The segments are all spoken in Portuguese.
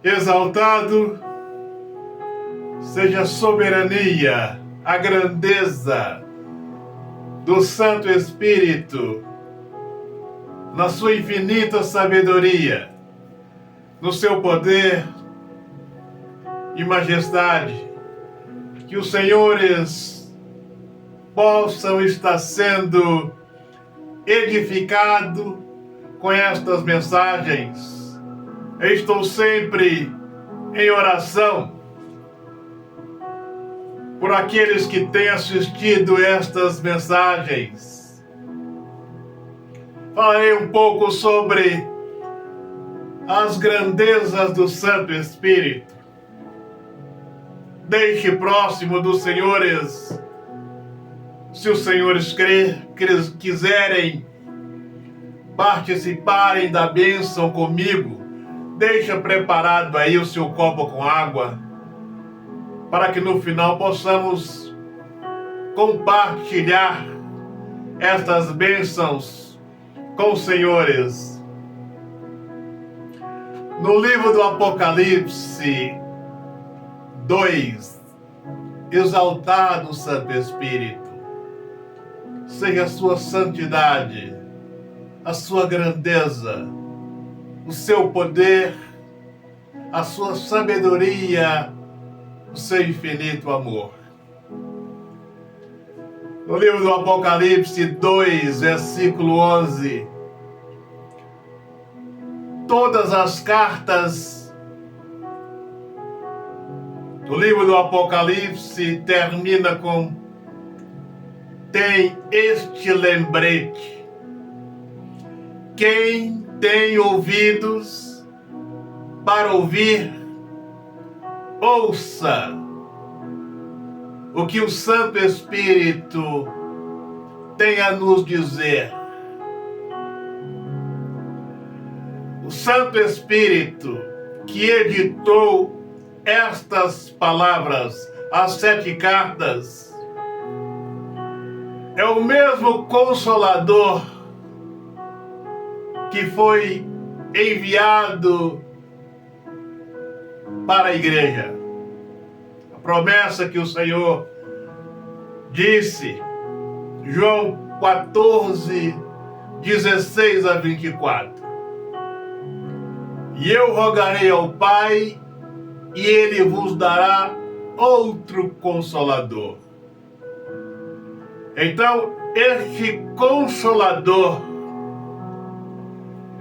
Exaltado seja a soberania, a grandeza do Santo Espírito, na sua infinita sabedoria, no seu poder e majestade, que os senhores possam estar sendo edificados com estas mensagens. Eu estou sempre em oração por aqueles que têm assistido estas mensagens. Falarei um pouco sobre as grandezas do Santo Espírito. Deixe próximo dos senhores, se os senhores quiserem participarem da bênção comigo, deixa preparado aí o seu copo com água, para que no final possamos compartilhar estas bênçãos com os senhores. No livro do Apocalipse 2, exaltado Santo Espírito, seja a sua santidade, a sua grandeza, o seu poder, a sua sabedoria, o seu infinito amor. No livro do Apocalipse 2, versículo 11, todas as cartas do livro do Apocalipse termina com: tem este lembrete. Quem tem ouvidos para ouvir, ouça o que o Santo Espírito tem a nos dizer. O Santo Espírito que editou estas palavras, as 7 cartas, é o mesmo Consolador que foi enviado para a igreja. A promessa que o Senhor disse, João 14, 16 a 24. E eu rogarei ao Pai, e Ele vos dará outro Consolador. Então, este Consolador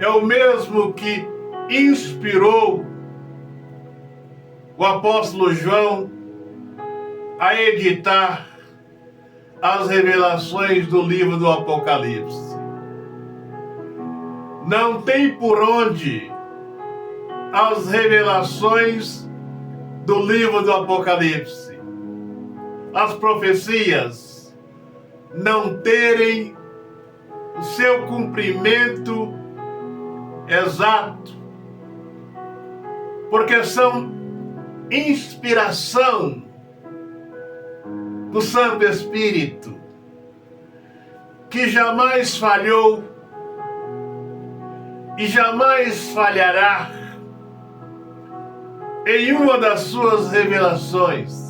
é o mesmo que inspirou o apóstolo João a editar as revelações do livro do Apocalipse. Não tem por onde as revelações do livro do Apocalipse, as profecias, não terem o seu cumprimento exato, porque são inspiração do Santo Espírito, que jamais falhou e jamais falhará em uma das suas revelações.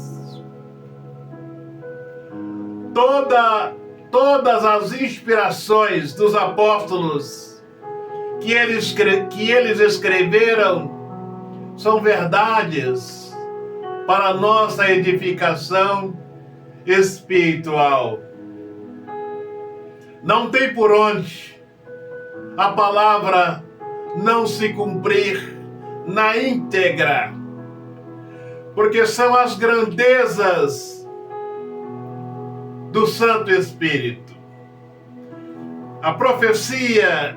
Todas as inspirações dos apóstolos que eles escreveram são verdades para a nossa edificação espiritual. Não tem por onde a palavra não se cumprir na íntegra, porque são as grandezas do Santo Espírito. A profecia,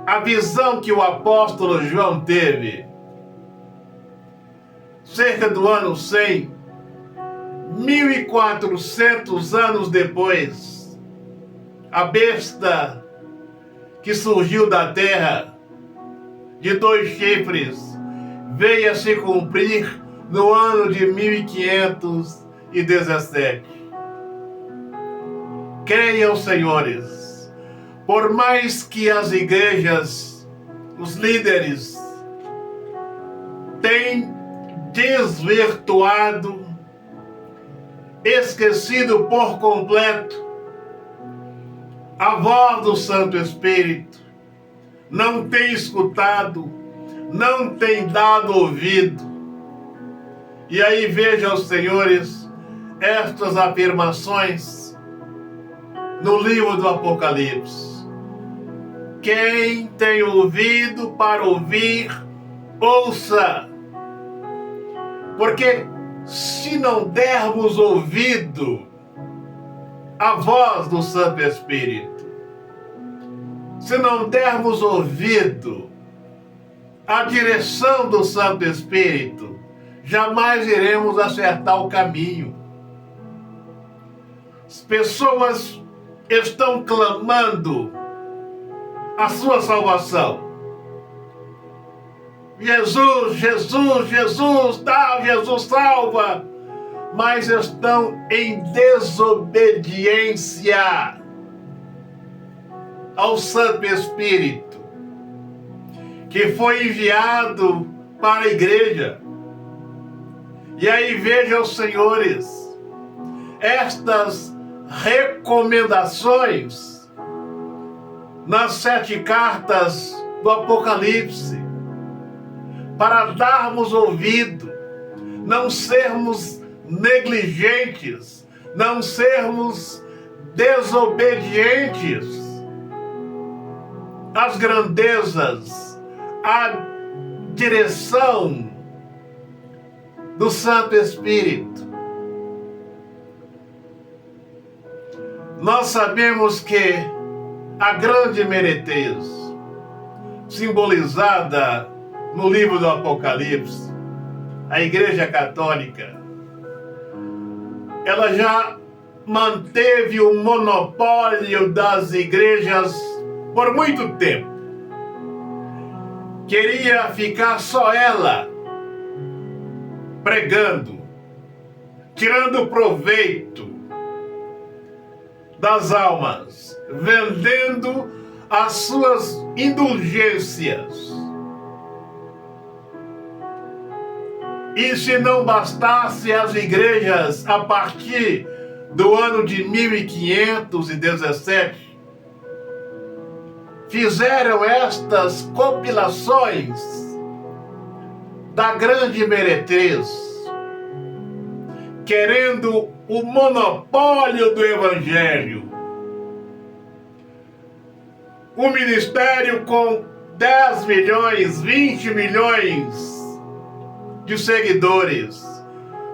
a visão que o apóstolo João teve, cerca do ano 100, 1400 anos depois, a besta que surgiu da terra, de 2 chifres, veio a se cumprir no ano de 1517. Creiam, senhores, por mais que as igrejas, os líderes, tem desvirtuado, esquecido por completo a voz do Santo Espírito, não tem escutado, não tem dado ouvido. E aí vejam, senhores, estas afirmações no livro do Apocalipse. Quem tem ouvido para ouvir, ouça. Porque se não dermos ouvido à voz do Santo Espírito, se não dermos ouvido à direção do Santo Espírito, jamais iremos acertar o caminho. As pessoas estão clamando a sua salvação. Jesus, Jesus, Jesus, tá, Jesus salva, mas estão em desobediência ao Santo Espírito, que foi enviado para a igreja. E aí vejam, senhores, estas recomendações nas 7 cartas do Apocalipse, para darmos ouvido, não sermos negligentes, não sermos desobedientes às grandezas, à direção do Santo Espírito. Nós sabemos que a grande meretez, simbolizada no livro do Apocalipse, a Igreja Católica, ela já manteve o monopólio das igrejas por muito tempo. Queria ficar só ela pregando, tirando proveito das almas, vendendo as suas indulgências. E se não bastasse, as igrejas, a partir do ano de 1517, fizeram estas compilações da grande meretriz, querendo o monopólio do Evangelho. O ministério com 10 milhões, 20 milhões de seguidores.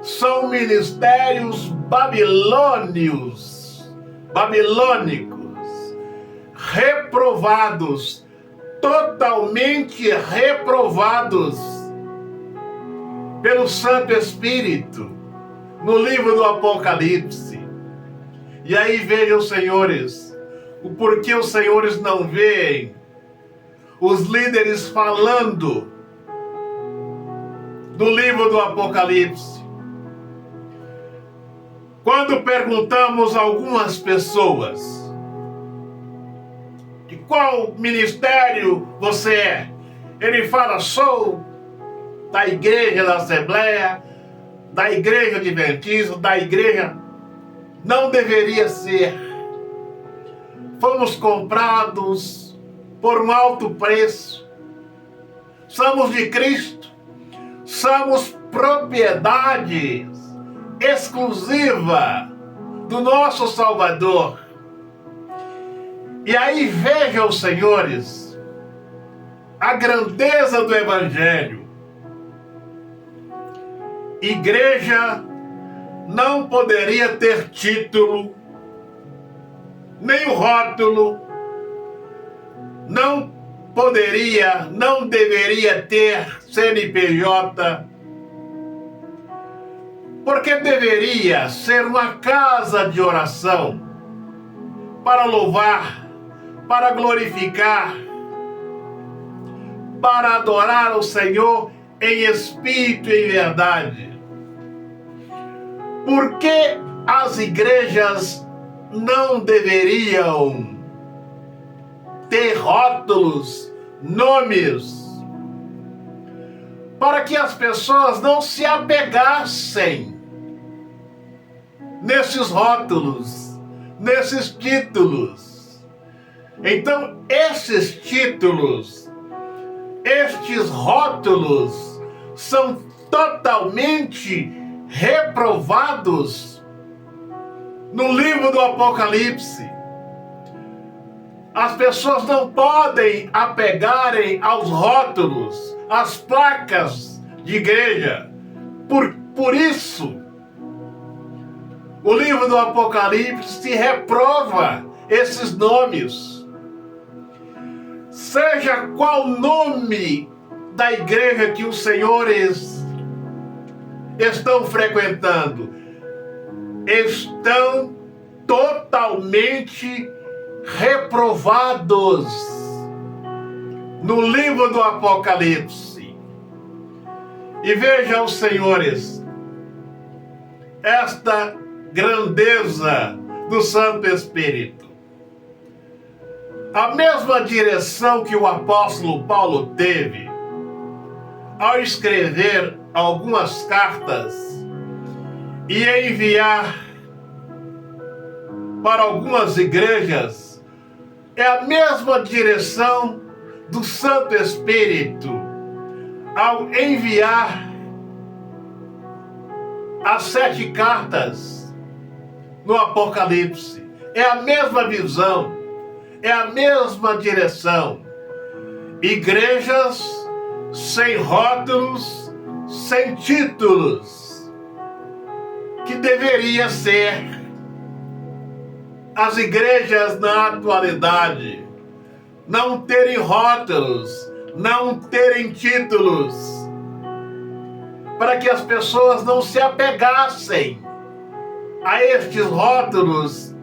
São ministérios babilônicos, reprovados, totalmente reprovados pelo Santo Espírito no livro do Apocalipse. E aí vejam, senhores, o porquê os senhores não veem os líderes falando do livro do Apocalipse. Quando perguntamos a algumas pessoas de qual ministério você é, ele fala: sou da igreja da Assembleia, da igreja adventista, da igreja. Não deveria ser. Fomos comprados por um alto preço. Somos de Cristo. Somos propriedade exclusiva do nosso Salvador. E aí vejam, senhores, a grandeza do Evangelho. Igreja não poderia ter título, nem o rótulo, não poderia, não deveria ter CNPJ, porque deveria ser uma casa de oração para louvar, para glorificar, para adorar o Senhor em espírito e em verdade. Por que as igrejas não deveriam ter rótulos, nomes? para que as pessoas não se apegassem nesses rótulos, nesses títulos. Então, esses títulos, estes rótulos, são totalmente reprovados no livro do Apocalipse. As pessoas não podem apegarem aos rótulos, às placas de igreja. Por isso, o livro do Apocalipse reprova esses nomes. Seja qual nome da igreja que os senhores estão frequentando, estão totalmente reprovados no livro do Apocalipse. E vejam, senhores, esta grandeza do Santo Espírito. A mesma direção que o apóstolo Paulo teve ao escrever algumas cartas e enviar para algumas igrejas, é a mesma direção do Santo Espírito ao enviar as 7 cartas no Apocalipse. É a mesma visão, é a mesma direção. Igrejas sem rótulos, sem títulos, que deveria ser as igrejas na atualidade, não terem rótulos, não terem títulos, para que as pessoas não se apegassem a estes rótulos,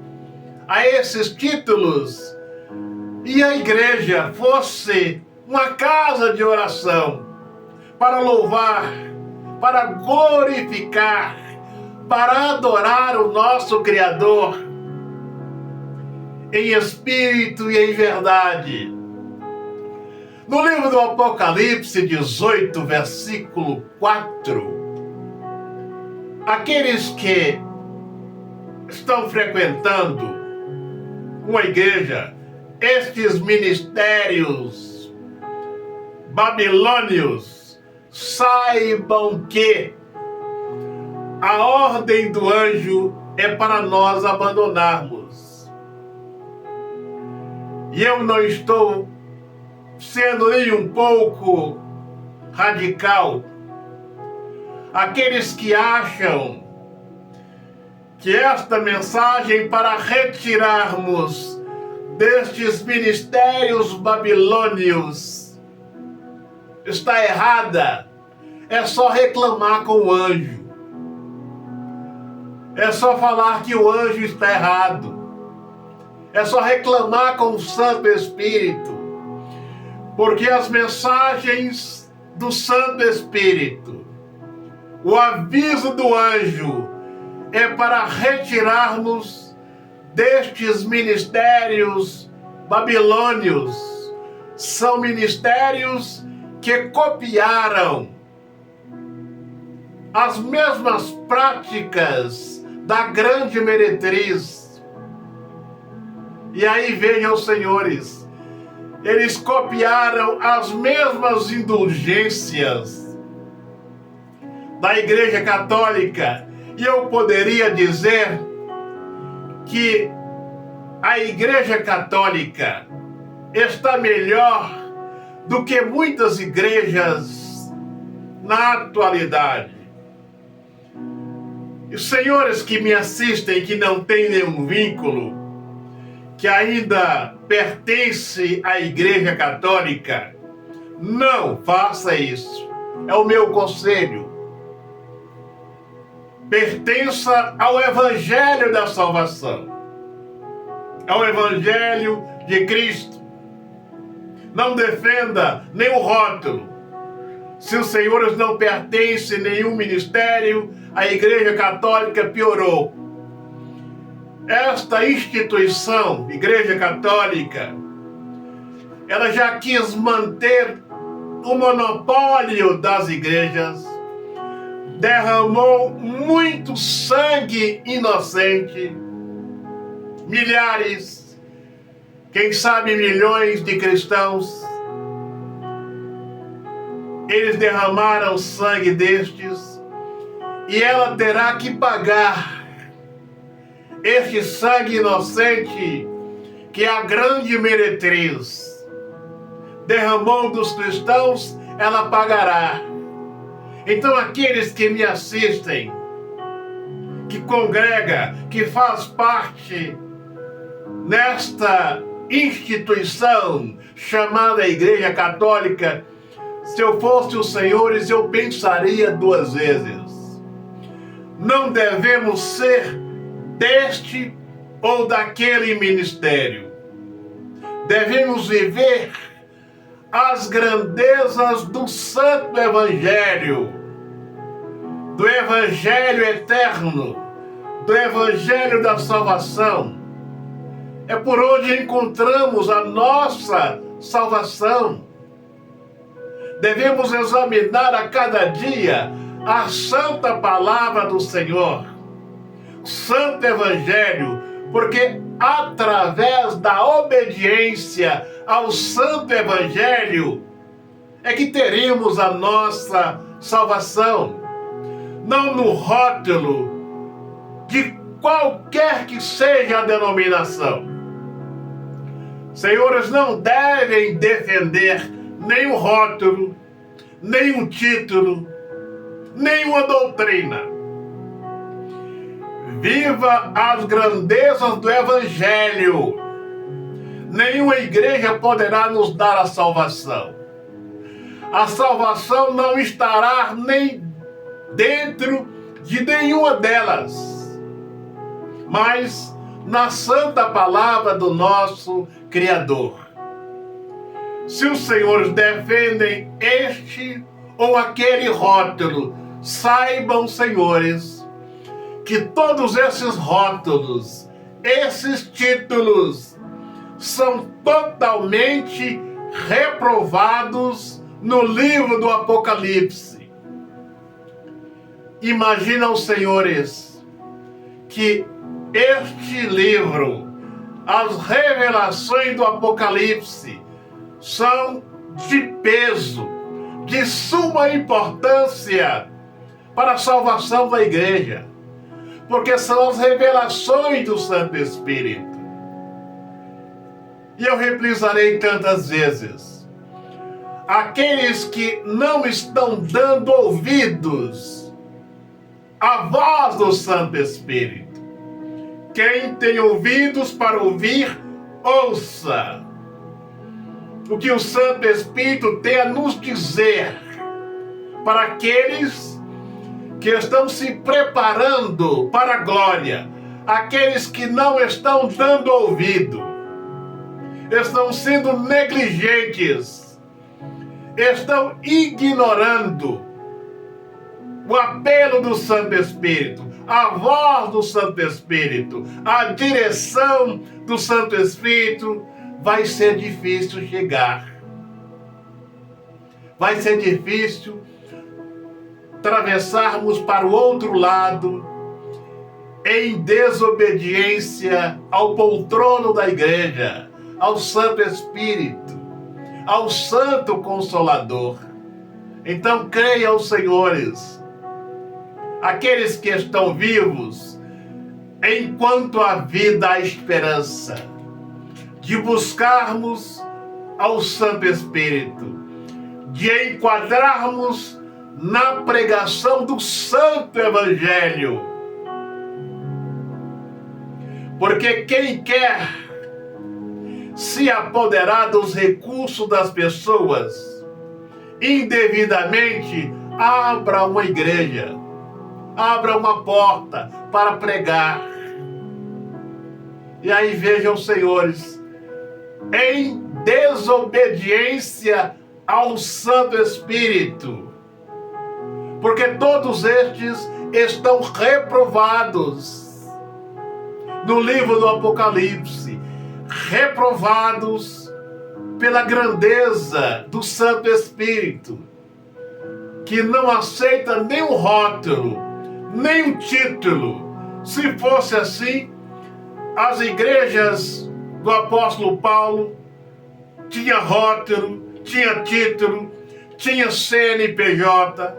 a esses títulos, e a igreja fosse uma casa de oração para louvar, para glorificar, para adorar o nosso Criador em espírito e em verdade. No livro do Apocalipse 18, versículo 4, aqueles que estão frequentando uma igreja, estes ministérios babilônios, saibam que a ordem do anjo é para nós abandonarmos. E eu não estou sendo nem um pouco radical. Aqueles que acham que esta mensagem para retirarmos destes ministérios babilônios está errada, é só reclamar com o anjo. É só falar que o anjo está errado. É só reclamar com o Santo Espírito, porque as mensagens do Santo Espírito, o aviso do anjo, é para retirarmos destes ministérios babilônios. São ministérios que copiaram as mesmas práticas da grande meretriz. E aí vejam, senhores, eles copiaram as mesmas indulgências da Igreja Católica. E eu poderia dizer que a Igreja Católica está melhor do que muitas igrejas na atualidade. E os senhores que me assistem, que não têm nenhum vínculo, que ainda pertence à Igreja Católica, não faça isso. É o meu conselho. Pertença ao Evangelho da Salvação, ao Evangelho de Cristo. Não defenda nenhum rótulo. Se os senhores não pertencem a nenhum ministério, a Igreja Católica piorou. Esta instituição, Igreja Católica, ela já quis manter o monopólio das igrejas, derramou muito sangue inocente, milhares, quem sabe milhões de cristãos, eles derramaram sangue destes, e ela terá que pagar este sangue inocente que a grande meretriz derramou dos cristãos, ela pagará. Então aqueles que me assistem, que congrega, que faz parte nesta instituição chamada Igreja Católica, se eu fosse os senhores, eu pensaria duas vezes. Não devemos ser deste ou daquele ministério. Devemos viver as grandezas do Santo Evangelho, do Evangelho eterno, do Evangelho da salvação. É por onde encontramos a nossa salvação. Devemos examinar a cada dia a santa palavra do Senhor, o Santo Evangelho, porque através da obediência ao Santo Evangelho é que teremos a nossa salvação, não no rótulo de qualquer que seja a denominação. Senhores, não devem defender nenhum rótulo, nenhum título, nenhuma doutrina. Viva as grandezas do Evangelho. Nenhuma igreja poderá nos dar a salvação. A salvação não estará nem dentro de nenhuma delas, mas na santa palavra do nosso Criador. Se os senhores defendem este ou aquele rótulo, saibam, senhores, que todos esses rótulos, esses títulos, são totalmente reprovados no livro do Apocalipse. Imaginam, senhores, que este livro, as revelações do Apocalipse, são de peso, de suma importância para a salvação da igreja, porque são as revelações do Santo Espírito. E eu reprisarei tantas vezes: aqueles que não estão dando ouvidos à voz do Santo Espírito, quem tem ouvidos para ouvir, ouça o que o Santo Espírito tem a nos dizer para aqueles que estão se preparando para a glória, aqueles que não estão dando ouvido, estão sendo negligentes, estão ignorando o apelo do Santo Espírito, a voz do Santo Espírito, a direção do Santo Espírito. Vai ser difícil chegar. Vai ser difícil atravessarmos para o outro lado em desobediência ao poltrono da igreja, ao Santo Espírito, ao Santo Consolador. Então creiam, senhores, aqueles que estão vivos, enquanto a vida há esperança, de buscarmos ao Santo Espírito, de enquadrarmos na pregação do Santo Evangelho. Porque quem quer se apoderar dos recursos das pessoas indevidamente, abra uma igreja, abra uma porta para pregar. E aí vejam, senhores, em desobediência ao Santo Espírito, porque todos estes estão reprovados no livro do Apocalipse, reprovados pela grandeza do Santo Espírito, que não aceita nem um rótulo, nem um título. Se fosse assim, as igrejas do apóstolo Paulo tinha rótulo, tinha título, tinha CNPJ.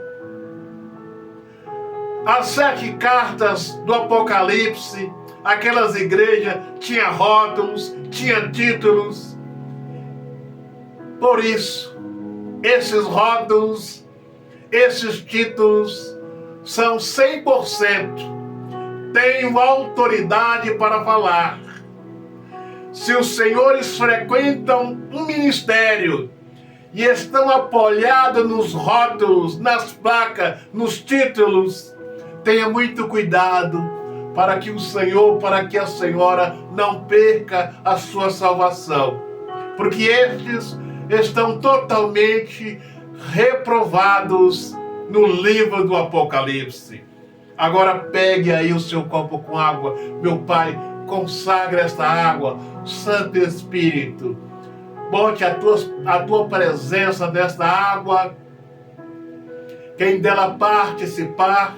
As 7 cartas do Apocalipse, aquelas igrejas tinham rótulos, tinham títulos. Por isso, esses rótulos, esses títulos são 100%. Tenho autoridade para falar. Se os senhores frequentam um ministério e estão apoiados nos rótulos, nas placas, nos títulos, tenha muito cuidado para que o Senhor, para que a senhora não perca a sua salvação. Porque estes estão totalmente reprovados no livro do Apocalipse. Agora pegue aí o seu copo com água. Meu Pai, consagra esta água. Santo Espírito, bote a tua presença nesta água. Quem dela participar,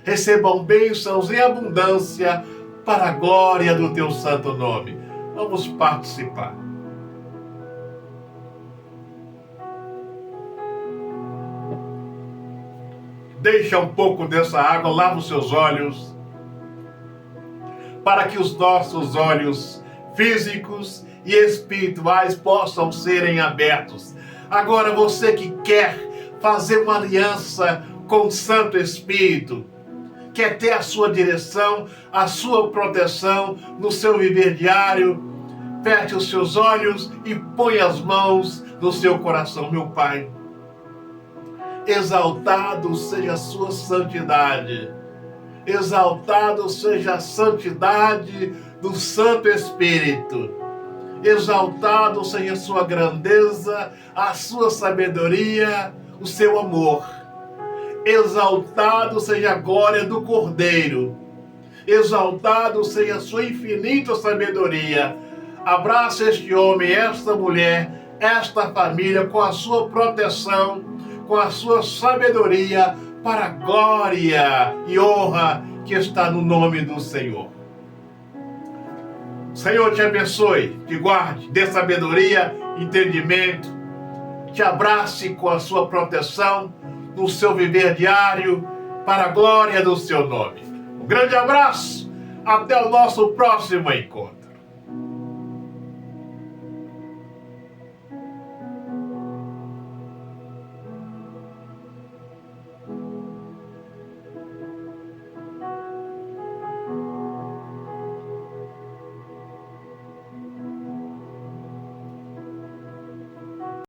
recebam bênçãos em abundância para a glória do teu santo nome. Vamos participar. Deixa um pouco dessa água, lava os seus olhos, para que os nossos olhos físicos e espirituais possam serem abertos. Agora, você que quer fazer uma aliança com o Santo Espírito, quer ter a sua direção, a sua proteção no seu viver diário, feche os seus olhos e põe as mãos no seu coração. Meu Pai, exaltado seja a sua santidade, exaltado seja a santidade do Santo Espírito, exaltado seja a sua grandeza, a sua sabedoria, o seu amor. Exaltado seja a glória do Cordeiro, exaltado seja a sua infinita sabedoria. Abraça este homem, esta mulher, esta família com a sua proteção, com a sua sabedoria, para a glória e honra que está no nome do Senhor. Senhor, te abençoe, te guarde, dê sabedoria, entendimento, te abrace com a sua proteção no seu viver diário, para a glória do seu nome. Um grande abraço, até o nosso próximo encontro.